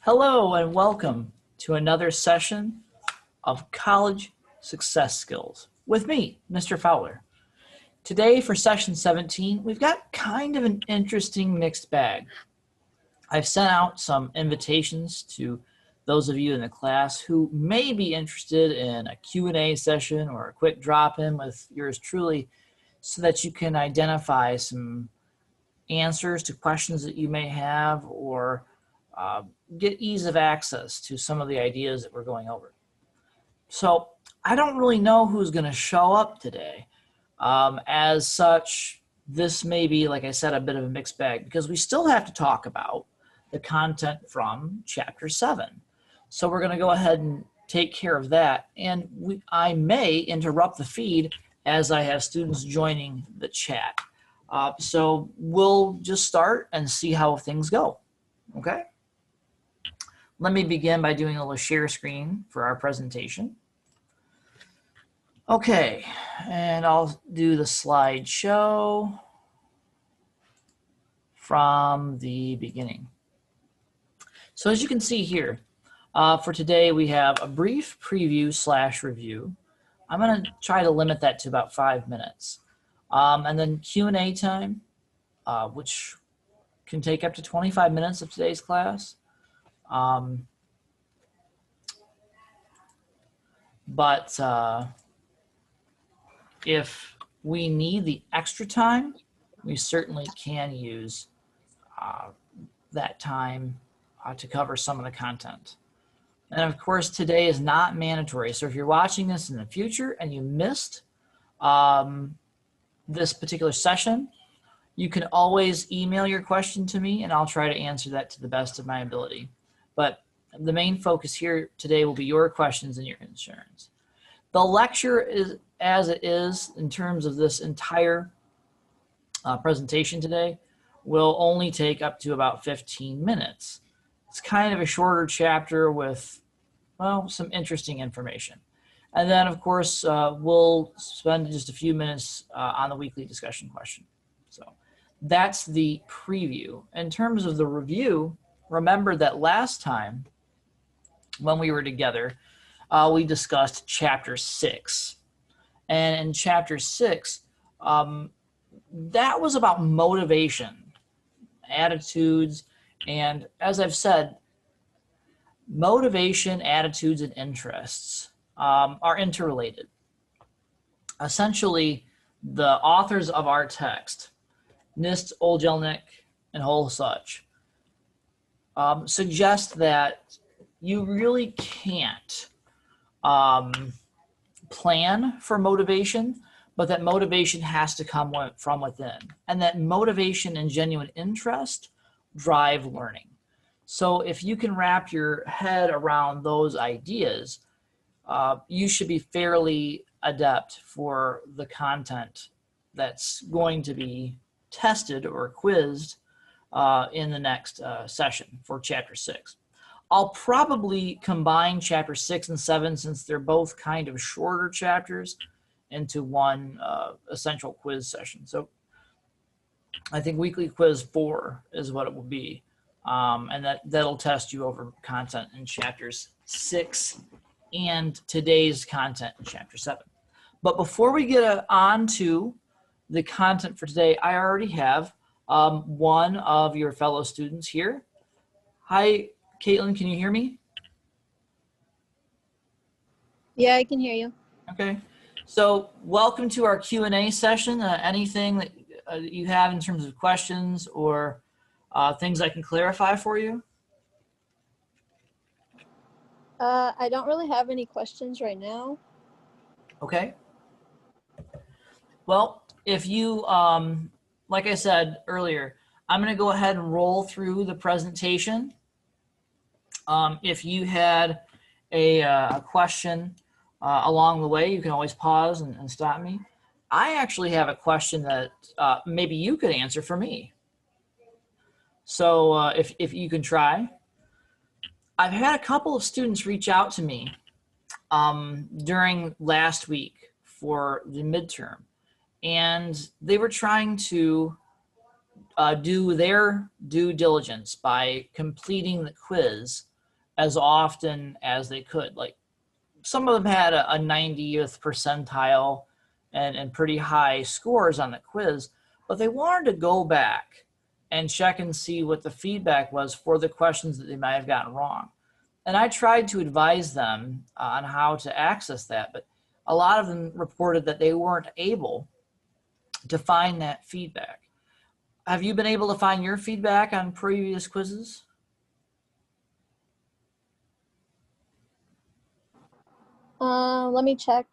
Hello and welcome to another session of College Success Skills with me, Mr. Fowler. Today for session 17, we've got kind of an interesting mixed bag. I've sent out some invitations to those of you in the class who may be interested in a Q&A session or a quick drop-in with yours truly so that you can identify some answers to questions that you may have or get ease of access to some of the ideas that we're going over. So I don't really know who's going to show up today. As such, this may be, like I said, a bit of a mixed bag because we still have to talk about the content from Chapter 7. So we're going to go ahead and take care of that. And I may interrupt the feed as I have students joining the chat. So we'll just start and see how things go. Okay? Let me begin by doing a little share screen for our presentation. Okay, and I'll do the slideshow from the beginning. So as you can see here, for today we have a brief preview / review. I'm going to try to limit that to about 5 minutes. And then Q&A time, which can take up to 25 minutes of today's class. But if we need the extra time, we certainly can use that time to cover some of the content. And of course, today is not mandatory. So if you're watching this in the future and you missed this particular session, you can always email your question to me and I'll try to answer that to the best of my ability. But the main focus here today will be your questions and your concerns. The lecture is as it is in terms of this entire presentation today will only take up to about 15 minutes. It's kind of a shorter chapter with, well, some interesting information. And then, of course, we'll spend just a few minutes on the weekly discussion question. So that's the preview. In terms of the review, remember that last time when we were together, we discussed Chapter 6. And in Chapter 6, that was about motivation, attitudes, and as I've said, motivation, attitudes, and interests are interrelated. Essentially, the authors of our text, Nist, Oljelnik, and Holsuch, suggest that you really can't plan for motivation, but that motivation has to come from within, and that motivation and genuine interest drive learning. So if you can wrap your head around those ideas, you should be fairly adept for the content that's going to be tested or quizzed in the next session for Chapter 6. I'll probably combine Chapter 6 and 7 since they're both kind of shorter chapters into one essential quiz session. So I think weekly quiz 4 is what it will be. And that'll test you over content in Chapters 6 and today's content in Chapter 7. But before we get on to the content for today, I already have one of your fellow students here. Hi, Caitlin, can you hear me? Yeah, I can hear you. Okay. So welcome to our Q&A session. Anything that you have in terms of questions or things I can clarify for you? I don't really have any questions right now. Okay. Well, if you, like I said earlier, I'm going to go ahead and roll through the presentation. If you had a question along the way, you can always pause and stop me. I actually have a question that maybe you could answer for me. So if you can try. I've had a couple of students reach out to me during last week for the midterm, and they were trying to do their due diligence by completing the quiz as often as they could. Like some of them had a 90th percentile and pretty high scores on the quiz, but they wanted to go back and check and see what the feedback was for the questions that they might have gotten wrong. And I tried to advise them on how to access that, but a lot of them reported that they weren't able to find that feedback. Have you been able to find your feedback on previous quizzes? Let me check.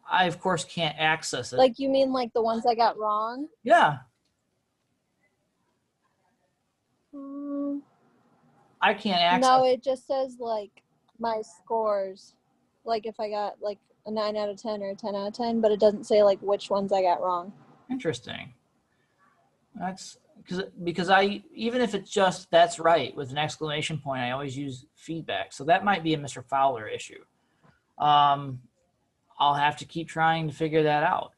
I, of course, can't access it. Like, you mean like the ones I got wrong? Yeah, Um, I can't access. no, it just says like my scores. Like if I got like a 9 out of 10 or a 10 out of 10, but it doesn't say like which ones I got wrong. Interesting. That's because I, even if it's just that's right with an exclamation point, I always use feedback. So that might be a Mr. Fowler issue. I'll have to keep trying to figure that out.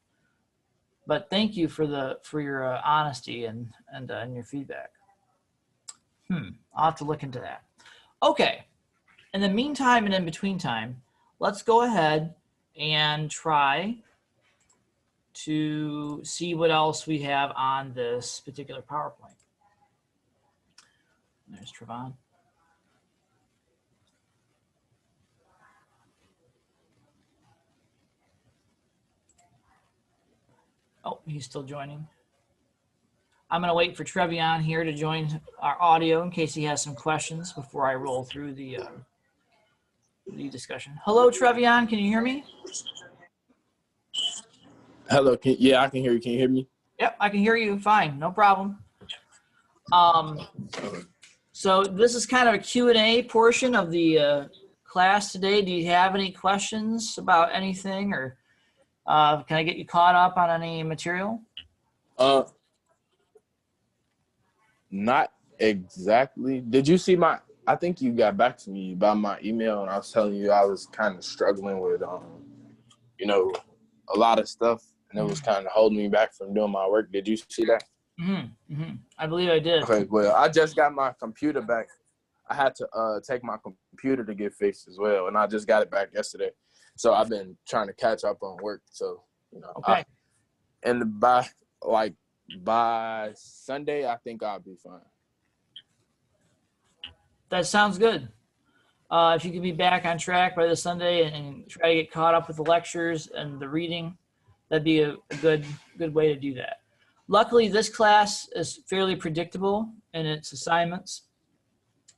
But thank you for your honesty and your feedback. I'll have to look into that. Okay. In the meantime and in between time, let's go ahead and try to see what else we have on this particular PowerPoint. There's Trevon. Oh, he's still joining. I'm going to wait for Trevion here to join our audio in case he has some questions before I roll through the discussion. Hello, Trevion. Can you hear me? Hello. Yeah, I can hear you. Can you hear me? Yep, I can hear you fine. No problem. So this is kind of a Q&A portion of the class today. Do you have any questions about anything, or can I get you caught up on any material? Not exactly. Did you see I think you got back to me about my email, and I was telling you I was kind of struggling with, a lot of stuff, and it was kind of holding me back from doing my work. Did you see that? I believe I did. Okay, well, I just got my computer back. I had to take my computer to get fixed as well, and I just got it back yesterday. So I've been trying to catch up on work. So, Okay. By Sunday, I think I'll be fine. That sounds good. If you could be back on track by this Sunday and try to get caught up with the lectures and the reading, that'd be a good way to do that. Luckily, this class is fairly predictable in its assignments.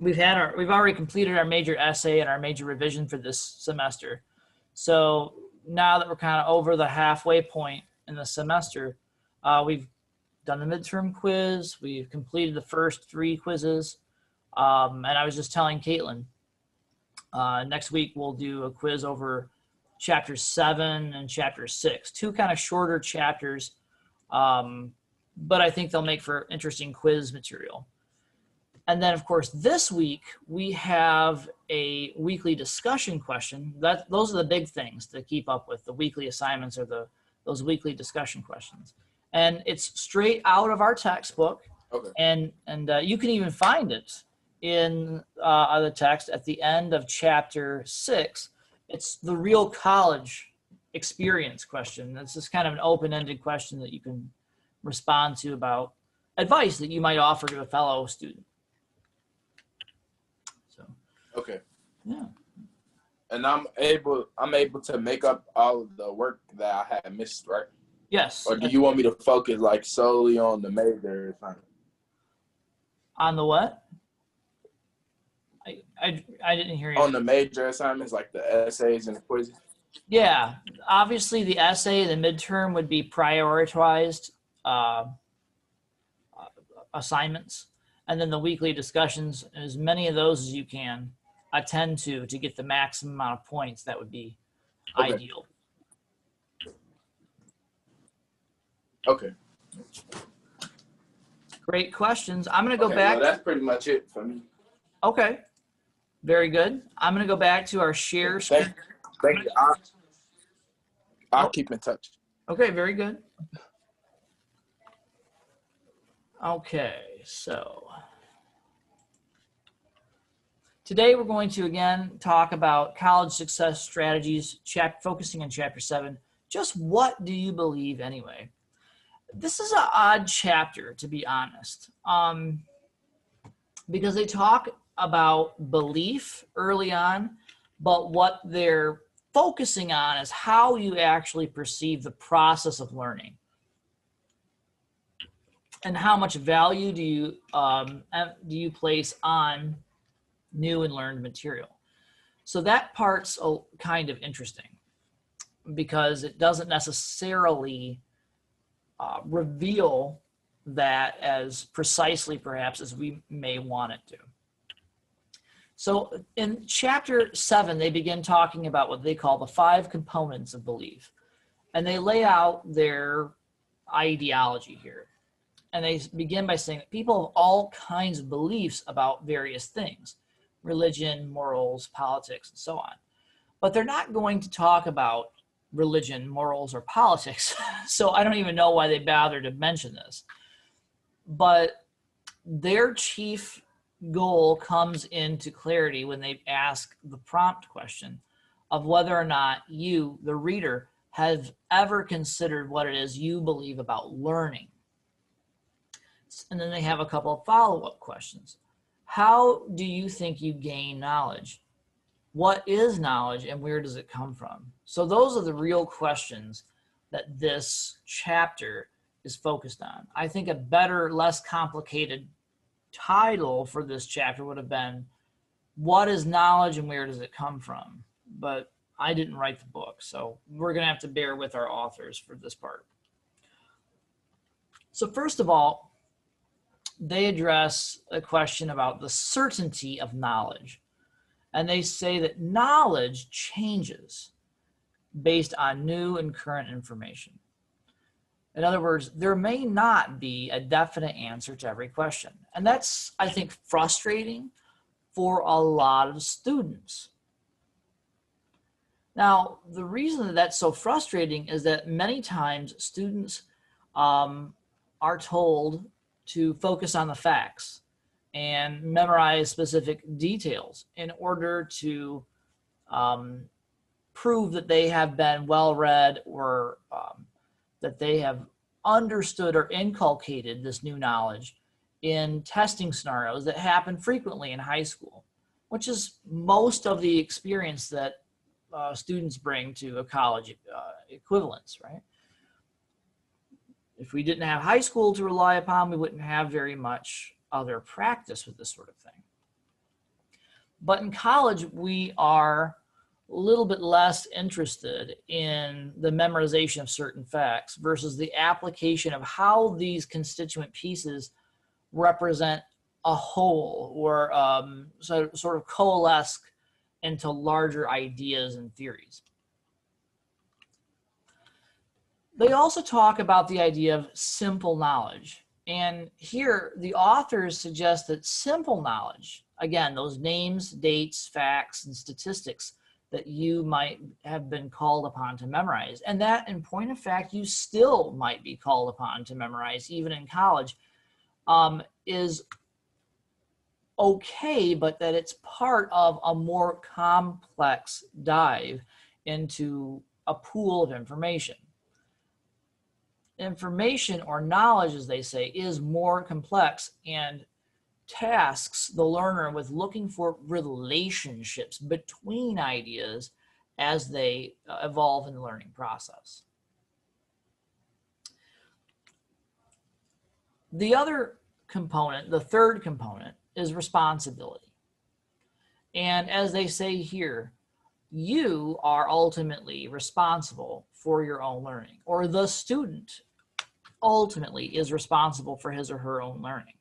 We've already completed our major essay and our major revision for this semester. So now that we're kind of over the halfway point in the semester, we've done the midterm quiz. We've completed the first 3 quizzes. And I was just telling Caitlin, next week we'll do a quiz over chapter 7 and chapter 6, 2 kind of shorter chapters. But I think they'll make for interesting quiz material. And then, of course, this week we have a weekly discussion question. Those are the big things to keep up with. The weekly assignments are those weekly discussion questions. And it's straight out of our textbook. Okay. And you can even find it in the text at the end of chapter 6. It's the real college experience question. It's just kind of an open-ended question that you can respond to about advice that you might offer to a fellow student. So, Okay. yeah. And I'm able to make up all of the work that I had missed, right? Yes. Or do you want me to focus like solely on the major assignment? On the what? I didn't hear you. On the major assignments, like the essays and the quizzes? Yeah, obviously the essay, the midterm would be prioritized assignments, and then the weekly discussions, as many of those as you can attend to get the maximum amount of points. That would be ideal. Okay. Great questions. I'm going to go back. Well, that's pretty much it for me. Okay. Very good. I'm going to go back to our share screen. Thank you. I'll keep in touch. Okay, very good. Okay, so Today, we're going to again talk about college success strategies, focusing on Chapter 7. Just what do you believe anyway? This is an odd chapter, to be honest, because they talk about belief early on, but what they're focusing on is how you actually perceive the process of learning. And how much value do you place on new and learned material? So that part's kind of interesting because it doesn't necessarily reveal that as precisely perhaps as we may want it to. So in Chapter 7, they begin talking about what they call the 5 components of belief. And they lay out their ideology here. And they begin by saying that people have all kinds of beliefs about various things, religion, morals, politics, and so on. But they're not going to talk about religion, morals, or politics. So I don't even know why they bother to mention this. But their chief goal comes into clarity when they ask the prompt question of whether or not you, the reader, have ever considered what it is you believe about learning. And then they have a couple of follow-up questions. How do you think you gain knowledge? What is knowledge and where does it come from? So those are the real questions that this chapter is focused on. I think a better, less complicated title for this chapter would have been, what is knowledge and where does it come from? But I didn't write the book, so we're going to have to bear with our authors for this part. So first of all, they address a question about the certainty of knowledge. And they say that knowledge changes based on new and current information. In other words, there may not be a definite answer to every question. And that's, I think, frustrating for a lot of students. Now, the reason that that's so frustrating is that many times students are told to focus on the facts and memorize specific details in order to prove that they have been well-read or that they have understood or inculcated this new knowledge in testing scenarios that happen frequently in high school, which is most of the experience that students bring to a college equivalence, right? If we didn't have high school to rely upon, we wouldn't have very much other practice with this sort of thing. But in college, we are a little bit less interested in the memorization of certain facts versus the application of how these constituent pieces represent a whole or sort of coalesce into larger ideas and theories. They also talk about the idea of simple knowledge. And here, the authors suggest that simple knowledge, again, those names, dates, facts, and statistics that you might have been called upon to memorize, and that, in point of fact, you still might be called upon to memorize, even in college, is okay, but that it's part of a more complex dive into a pool of information. Information or knowledge, as they say, is more complex and tasks the learner with looking for relationships between ideas as they evolve in the learning process. The other component, the third component, is responsibility. And as they say here, you are ultimately responsible for your own learning, or the student ultimately is responsible for his or her own learning.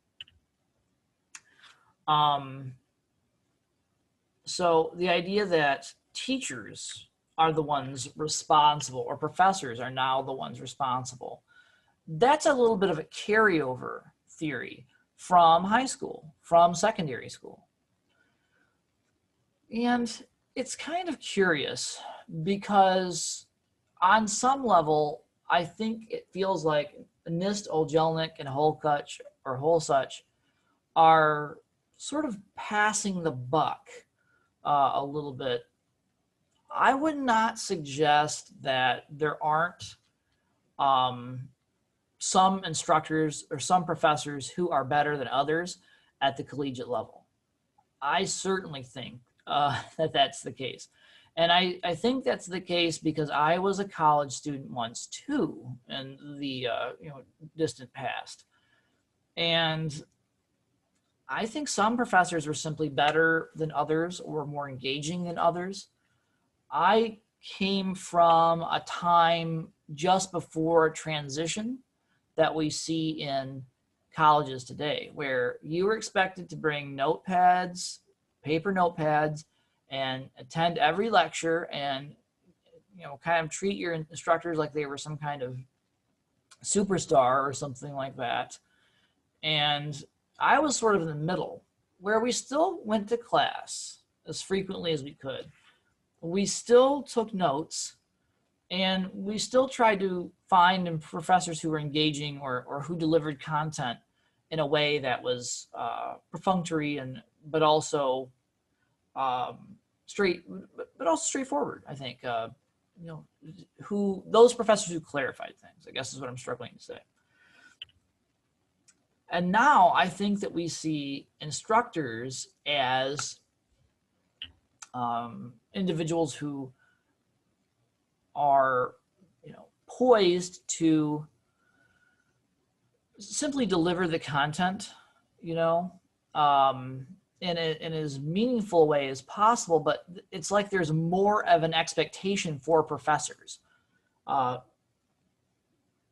So the idea that teachers are the ones responsible or professors are now the ones responsible, that's a little bit of a carryover theory from high school, from secondary school. And it's kind of curious because on some level, I think it feels like NIST, Oljelnik, and Holsuch are sort of passing the buck a little bit, I would not suggest that there aren't some instructors or some professors who are better than others at the collegiate level. I certainly think that that's the case. And I think that's the case because I was a college student once too in the distant past. And I think some professors were simply better than others or more engaging than others. I came from a time just before a transition that we see in colleges today, where you were expected to bring notepads, paper notepads, and attend every lecture and kind of treat your instructors like they were some kind of superstar or something like that. And I was sort of in the middle, where we still went to class as frequently as we could. We still took notes, and we still tried to find professors who were engaging or who delivered content in a way that was perfunctory but also straightforward. I think who those professors who clarified things, I guess, is what I'm struggling to say. And now I think that we see instructors as individuals who are, poised to simply deliver the content, in as meaningful a way as possible. But it's like there's more of an expectation for professors,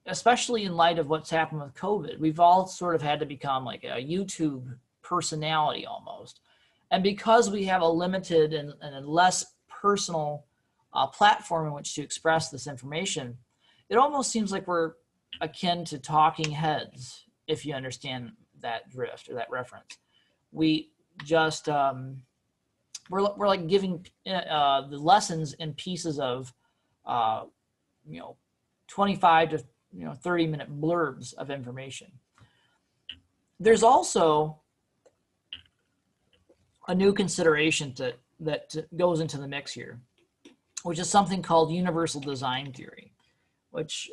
especially in light of what's happened with COVID. We've all sort of had to become like a YouTube personality almost. And because we have a limited and a less personal platform in which to express this information, it almost seems like we're akin to talking heads, if you understand that drift or that reference. We just, we're like giving the lessons in pieces of, 25 to 30-minute blurbs of information. There's also a new consideration that goes into the mix here, which is something called universal design theory, which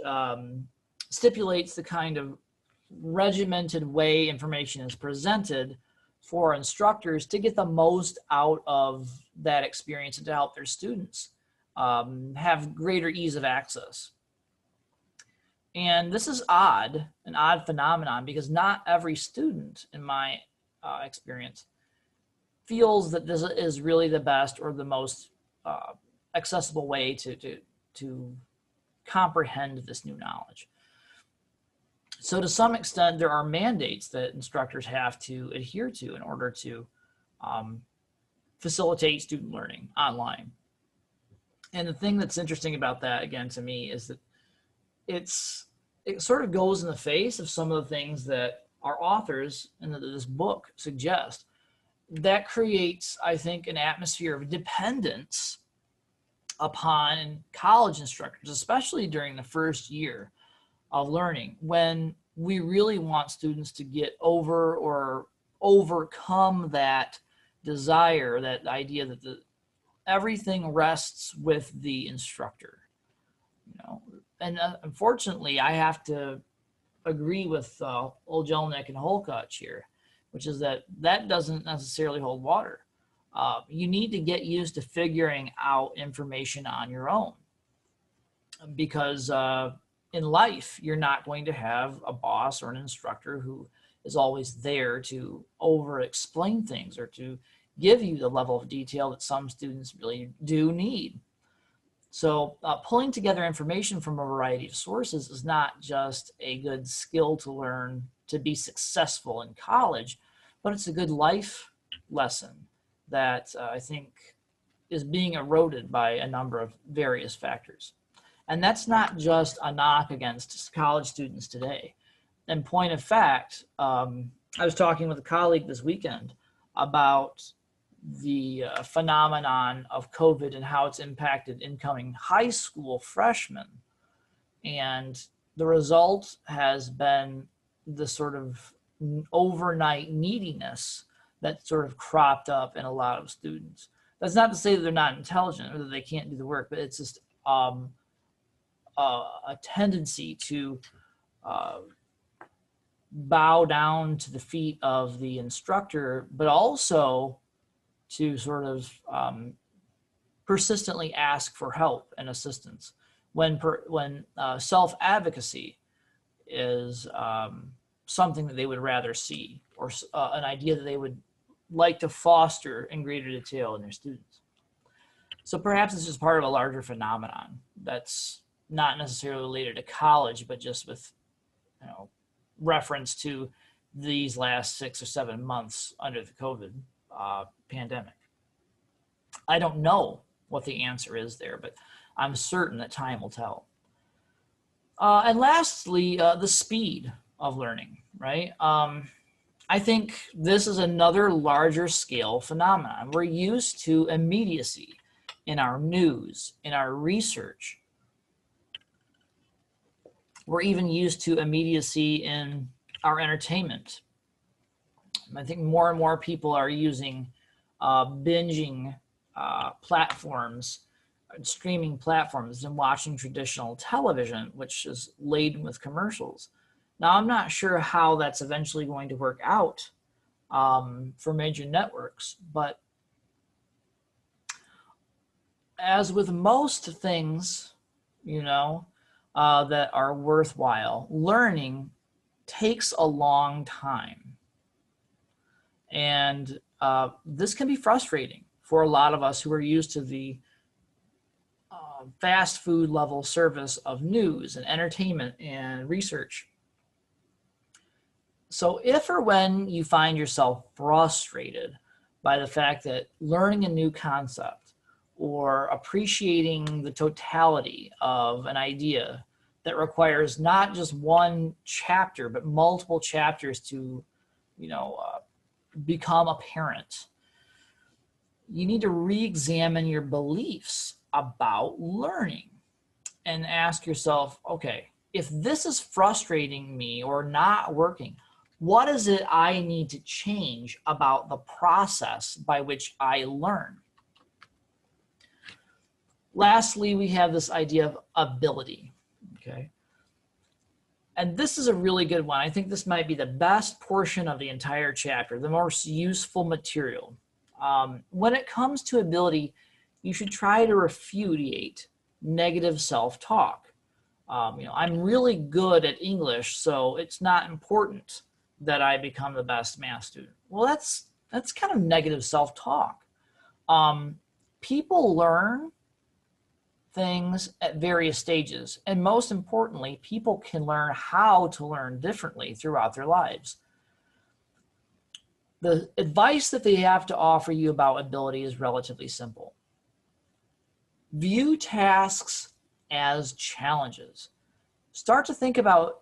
stipulates the kind of regimented way information is presented for instructors to get the most out of that experience and to help their students have greater ease of access. And this is an odd phenomenon, because not every student, in my experience, feels that this is really the best or the most accessible way to comprehend this new knowledge. So to some extent, there are mandates that instructors have to adhere to in order to facilitate student learning online. And the thing that's interesting about that, again, to me, is that it sort of goes in the face of some of the things that our authors in this book suggest. That creates, I think, an atmosphere of dependence upon college instructors, especially during the first year of learning, when we really want students to get over or overcome that desire, that idea that everything rests with the instructor. And unfortunately, I have to agree with Oljelnik and Holkach here, which is that doesn't necessarily hold water. You need to get used to figuring out information on your own, because in life, you're not going to have a boss or an instructor who is always there to over-explain things or to give you the level of detail that some students really do need. So pulling together information from a variety of sources is not just a good skill to learn to be successful in college, but it's a good life lesson that I think is being eroded by a number of various factors. And that's not just a knock against college students today. In point of fact, I was talking with a colleague this weekend about the phenomenon of COVID and how it's impacted incoming high school freshmen. And the result has been the sort of overnight neediness that sort of cropped up in a lot of students. That's not to say that they're not intelligent or that they can't do the work, but it's just a tendency to bow down to the feet of the instructor, but also to sort of persistently ask for help and assistance when self-advocacy is something that they would rather see, or an idea that they would like to foster in greater detail in their students. So perhaps it's just part of a larger phenomenon that's not necessarily related to college, but just with, reference to these last 6 or 7 months under the COVID pandemic. I don't know what the answer is there, but I'm certain that time will tell. And lastly, the speed of learning, right? I think this is another larger scale phenomenon. We're used to immediacy in our news, in our research. We're even used to immediacy in our entertainment. I think more and more people are using binging platforms, streaming platforms, and watching traditional television, which is laden with commercials. Now, I'm not sure how that's eventually going to work out for major networks, but as with most things, that are worthwhile, learning takes a long time. And this can be frustrating for a lot of us who are used to the fast food level service of news and entertainment and research. So if or when you find yourself frustrated by the fact that learning a new concept or appreciating the totality of an idea that requires not just one chapter, but multiple chapters to, become apparent, you need to re-examine your beliefs about learning and ask yourself, okay, if this is frustrating me or not working, what is it I need to change about the process by which I learn? Lastly, we have this idea of ability, okay? And this is a really good one. I think this might be the best portion of the entire chapter, the most useful material. When it comes to ability, you should try to repudiate negative self-talk. I'm really good at English, so it's not important that I become the best math student. Well, that's kind of negative self-talk. People learn things at various stages, and most importantly, people can learn how to learn differently throughout their lives. The advice that they have to offer you about ability is relatively simple. View tasks as challenges. Start to think about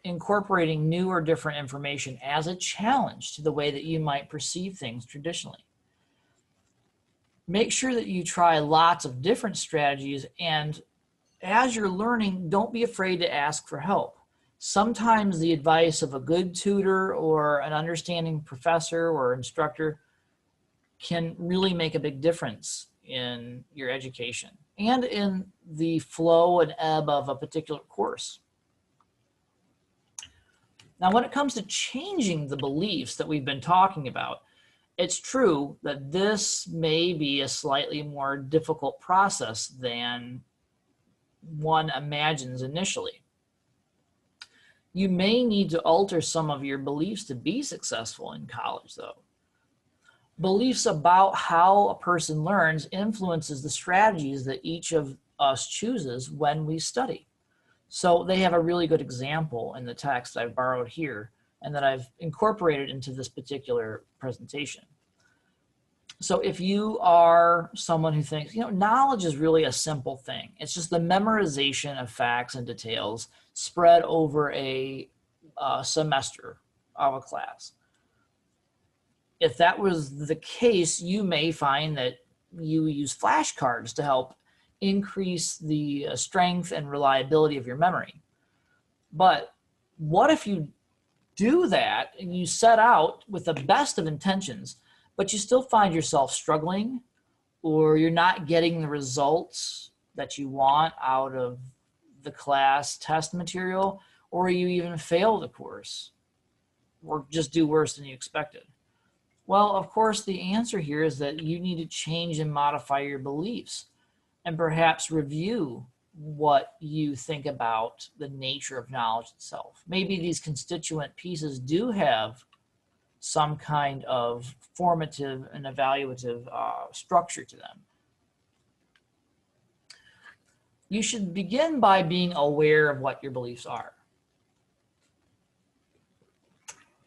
incorporating new or different information as a challenge to the way that you might perceive things traditionally. Make sure that you try lots of different strategies, and as you're learning, don't be afraid to ask for help. Sometimes the advice of a good tutor or an understanding professor or instructor can really make a big difference in your education and in the flow and ebb of a particular course. Now, when it comes to changing the beliefs that we've been talking about, it's true that this may be a slightly more difficult process than one imagines initially. You may need to alter some of your beliefs to be successful in college, though. Beliefs about how a person learns influences the strategies that each of us chooses when we study. So they have a really good example in the text I've borrowed here and that I've incorporated into this particular presentation. So if you are someone who thinks, knowledge is really a simple thing. It's just the memorization of facts and details spread over a semester of a class. If that was the case, you may find that you use flashcards to help increase the strength and reliability of your memory. But what if you do that and you set out with the best of intentions, but you still find yourself struggling, or you're not getting the results that you want out of the class test material, or you even fail the course or just do worse than you expected. Well, of course, the answer here is that you need to change and modify your beliefs and perhaps review what you think about the nature of knowledge itself. Maybe these constituent pieces do have some kind of formative and evaluative structure to them. You should begin by being aware of what your beliefs are.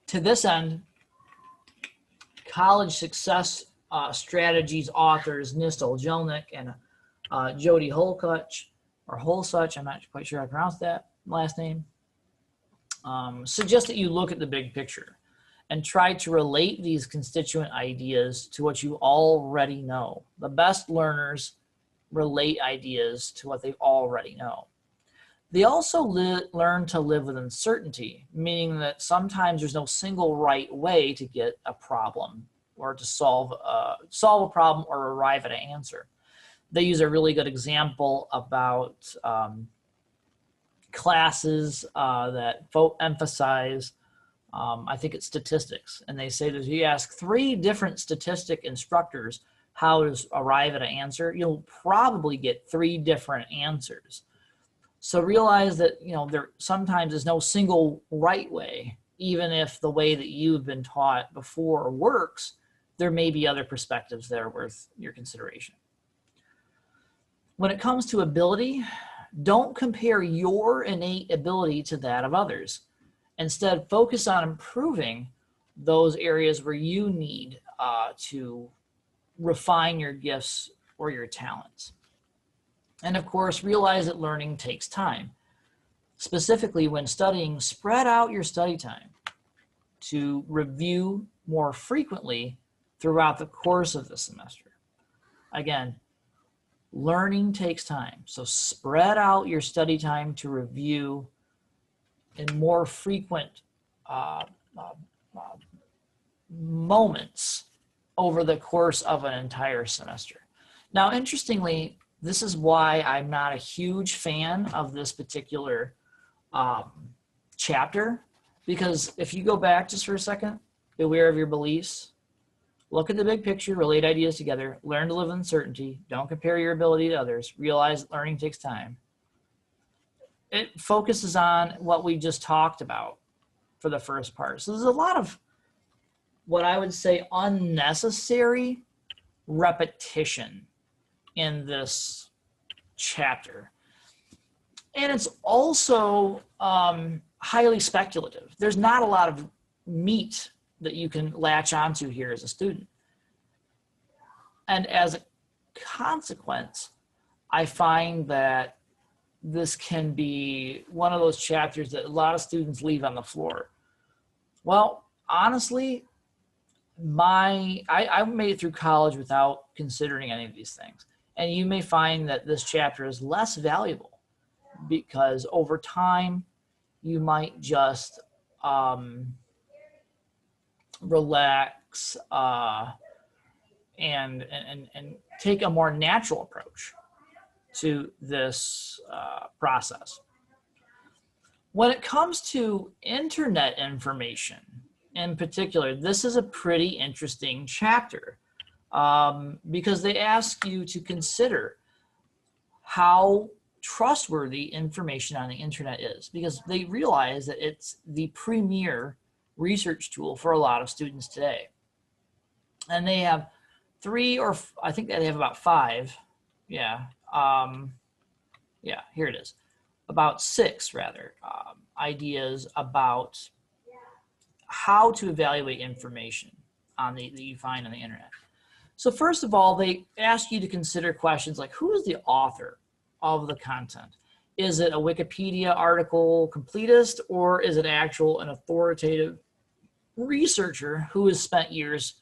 To this end, College Success Strategies authors Nistel Jelnick and Jody Holsuch, I'm not quite sure how to pronounce that last name, suggest that you look at the big picture and try to relate these constituent ideas to what you already know. The best learners relate ideas to what they already know. They also learn to live with uncertainty, meaning that sometimes there's no single right way to get a problem or to solve a problem or arrive at an answer. They use a really good example about classes that emphasize, I think it's statistics. And they say that if you ask 3 different statistic instructors how to arrive at an answer, you'll probably get 3 different answers. So realize that, there sometimes is no single right way. Even if the way that you've been taught before works, there may be other perspectives that are worth your consideration. When it comes to ability, don't compare your innate ability to that of others. Instead, focus on improving those areas where you need to refine your gifts or your talents. And of course, realize that learning takes time. Specifically, when studying, spread out your study time to review more frequently throughout the course of the semester. Again, learning takes time. So spread out your study time to review in more frequent moments over the course of an entire semester. Now, interestingly, this is why I'm not a huge fan of this particular chapter, because if you go back just for a second, be aware of your beliefs, look at the big picture, relate ideas together, learn to live with uncertainty, don't compare your ability to others, realize that learning takes time. It focuses on what we just talked about for the first part. So there's a lot of what I would say unnecessary repetition in this chapter. And it's also highly speculative. There's not a lot of meat that you can latch onto here as a student. And as a consequence, I find that this can be one of those chapters that a lot of students leave on the floor. Well, honestly, I made it through college without considering any of these things. And you may find that this chapter is less valuable because over time, you might just relax and take a more natural approach to this process. When it comes to internet information in particular, this is a pretty interesting chapter because they ask you to consider how trustworthy information on the internet is, because they realize that it's the premier research tool for a lot of students today. And they have I think they have about 5. Yeah. Here it is. About 6 rather, ideas about how to evaluate information that you find on the internet. So first of all, they ask you to consider questions like, who is the author of the content? Is it a Wikipedia article completist, or is it an authoritative researcher who has spent years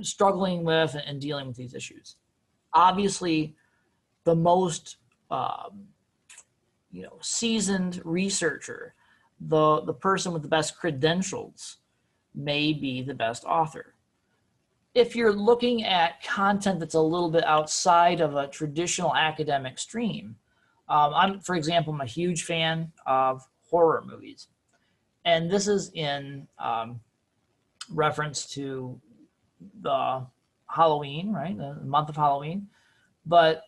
struggling with and dealing with these issues? Obviously, the most seasoned researcher the person with the best credentials may be the best author. If you're looking at content that's a little bit outside of a traditional academic stream, for example, I'm a huge fan of horror movies. And this is in reference to the Halloween, right? The month of Halloween. But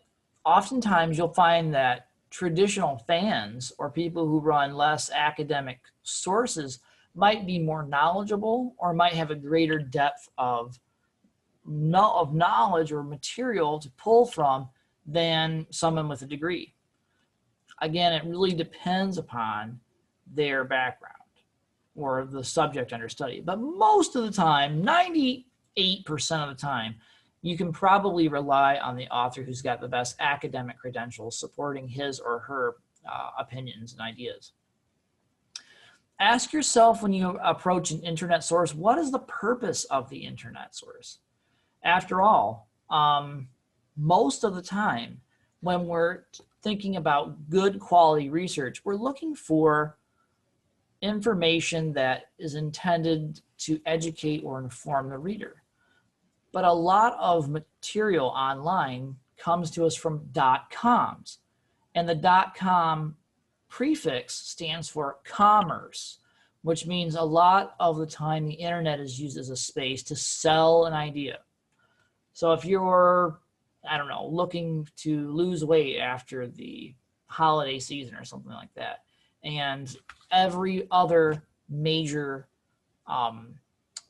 oftentimes you'll find that traditional fans or people who run less academic sources might be more knowledgeable or might have a greater depth of knowledge or material to pull from than someone with a degree. Again, it really depends upon their background or the subject under study. But most of the time, 98% of the time, you can probably rely on the author who's got the best academic credentials supporting his or her opinions and ideas. Ask yourself when you approach an internet source, what is the purpose of the internet source? After all, most of the time when we're thinking about good quality research, we're looking for information that is intended to educate or inform the reader. But a lot of material online comes to us from .coms, and the .com prefix stands for commerce, which means a lot of the time the internet is used as a space to sell an idea. So if you're, I don't know, looking to lose weight after the holiday season or something like that, and every other major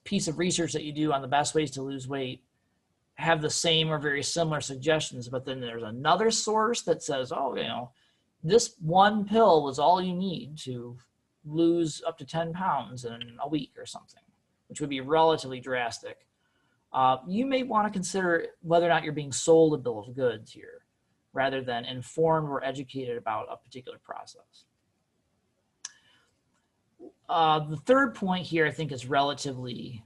piece of research that you do on the best ways to lose weight have the same or very similar suggestions, but then there's another source that says, oh, you know, this one pill is all you need to lose up to 10 pounds in a week or something, which would be relatively drastic. You may want to consider whether or not you're being sold a bill of goods here, rather than informed or educated about a particular process. The third point here, I think, is relatively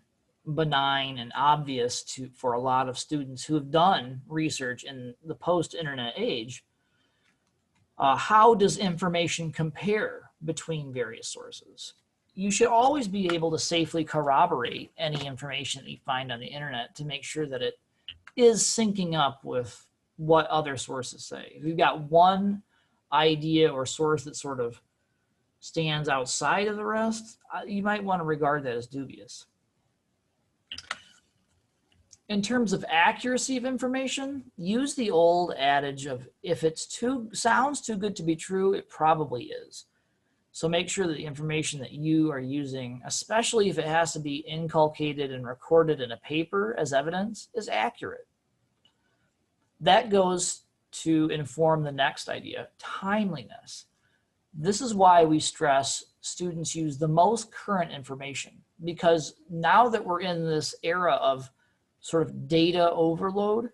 benign and obvious for a lot of students who have done research in the post-internet age. How does information compare between various sources? You should always be able to safely corroborate any information that you find on the internet to make sure that it is syncing up with what other sources say. If you've got one idea or source that sort of stands outside of the rest, you might want to regard that as dubious. In terms of accuracy of information, use the old adage of if it's sounds too good to be true, it probably is. So make sure that the information that you are using, especially if it has to be inculcated and recorded in a paper as evidence, is accurate. That goes to inform the next idea, timeliness. This is why we stress students use the most current information, because now that we're in this era of sort of data overload,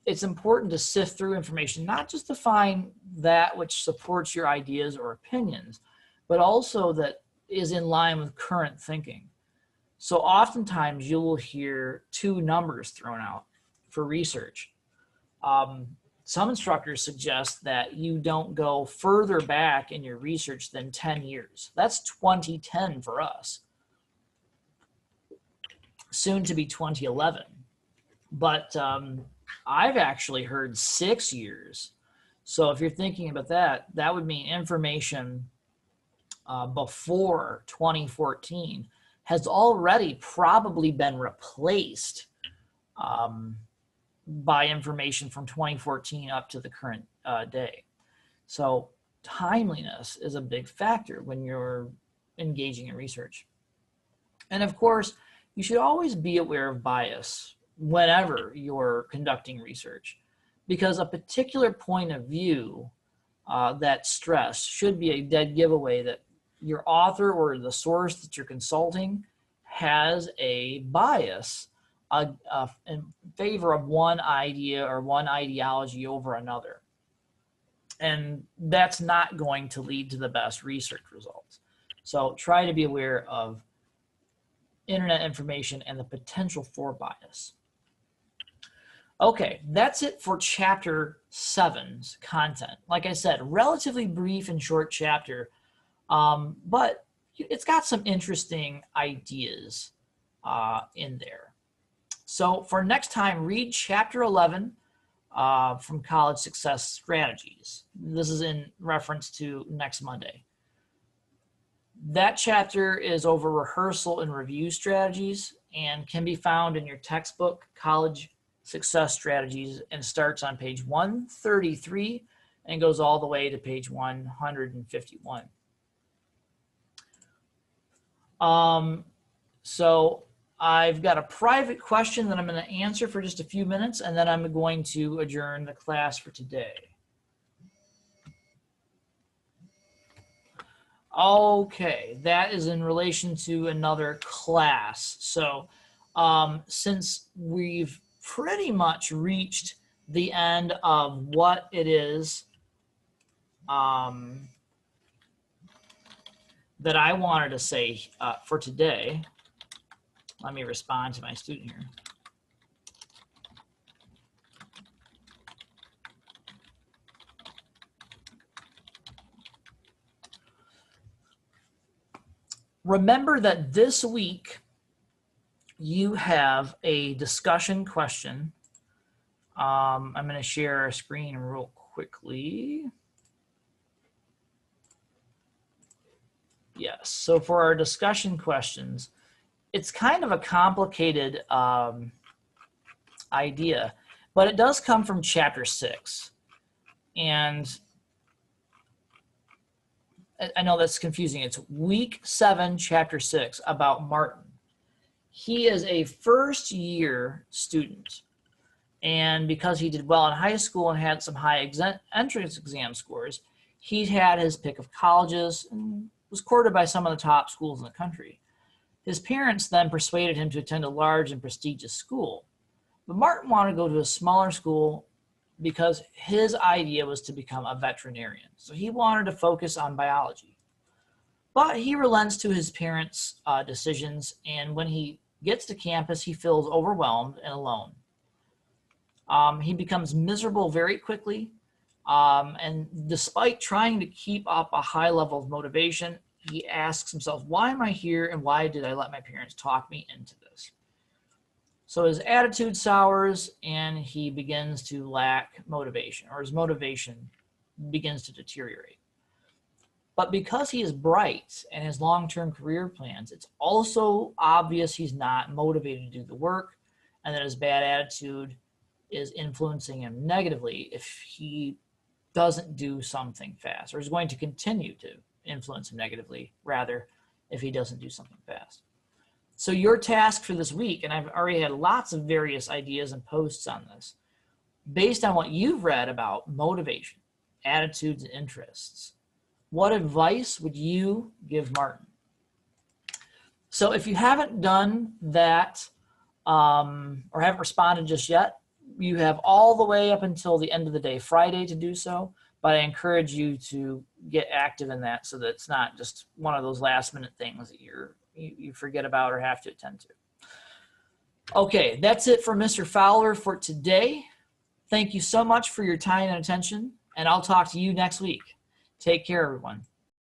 it's important to sift through information, not just to find that which supports your ideas or opinions, but also that is in line with current thinking. So oftentimes you will hear two numbers thrown out for research. Some instructors suggest that you don't go further back in your research than 10 years. That's 2010 for us. Soon to be 2011. But I've actually heard 6 years. So if you're thinking about that, that would mean information before 2014 has already probably been replaced by information from 2014 up to the current day. So timeliness is a big factor when you're engaging in research. And of course, you should always be aware of bias whenever you're conducting research, because a particular point of view that's stressed should be a dead giveaway that your author or the source that you're consulting has a bias in favor of one idea or one ideology over another. And that's not going to lead to the best research results. So try to be aware of internet information and the potential for bias. Okay, that's it for chapter 7's content. Like I said, relatively brief and short chapter, But it's got some interesting ideas in there. So for next time, read chapter 11 from College Success Strategies. This is in reference to next Monday. That chapter is over rehearsal and review strategies and can be found in your textbook, College Success Strategies, and starts on page 133 and goes all the way to page 151. So I've got a private question that I'm going to answer for just a few minutes, and then I'm going to adjourn the class for today. Okay, that is in relation to another class. So since we've pretty much reached the end of what it is that I wanted to say for today, let me respond to my student here. Remember that this week you have a discussion question. I'm going to share a screen real quickly. Yes, so for our discussion questions, it's kind of a complicated idea, but it does come from chapter 6. And I know that's confusing. It's week 7, chapter 6, about Martin. He is a first-year student. And because he did well in high school and had some high entrance exam scores, he had his pick of colleges and was courted by some of the top schools in the country. His parents then persuaded him to attend a large and prestigious school. But Martin wanted to go to a smaller school because his idea was to become a veterinarian. So he wanted to focus on biology. But he relents to his parents' decisions, and when he gets to campus, he feels overwhelmed and alone. He becomes miserable very quickly, and despite trying to keep up a high level of motivation, he asks himself, why am I here and why did I let my parents talk me into this? So his attitude sours and he begins to lack motivation, or his motivation begins to deteriorate. But because he is bright and has long-term career plans, it's also obvious he's not motivated to do the work, and that his bad attitude is influencing him negatively if he doesn't do something fast, or is going to continue to influence him negatively, rather, if he doesn't do something fast. So your task for this week, and I've already had lots of various ideas and posts on this, based on what you've read about motivation, attitudes, and interests, what advice would you give Martin? So if you haven't done that or haven't responded just yet, you have all the way up until the end of the day, Friday, to do so. But I encourage you to get active in that so that it's not just one of those last minute things that you forget about or have to attend to. Okay, that's it for Mr. Fowler for today. Thank you so much for your time and attention, and I'll talk to you next week. Take care, everyone.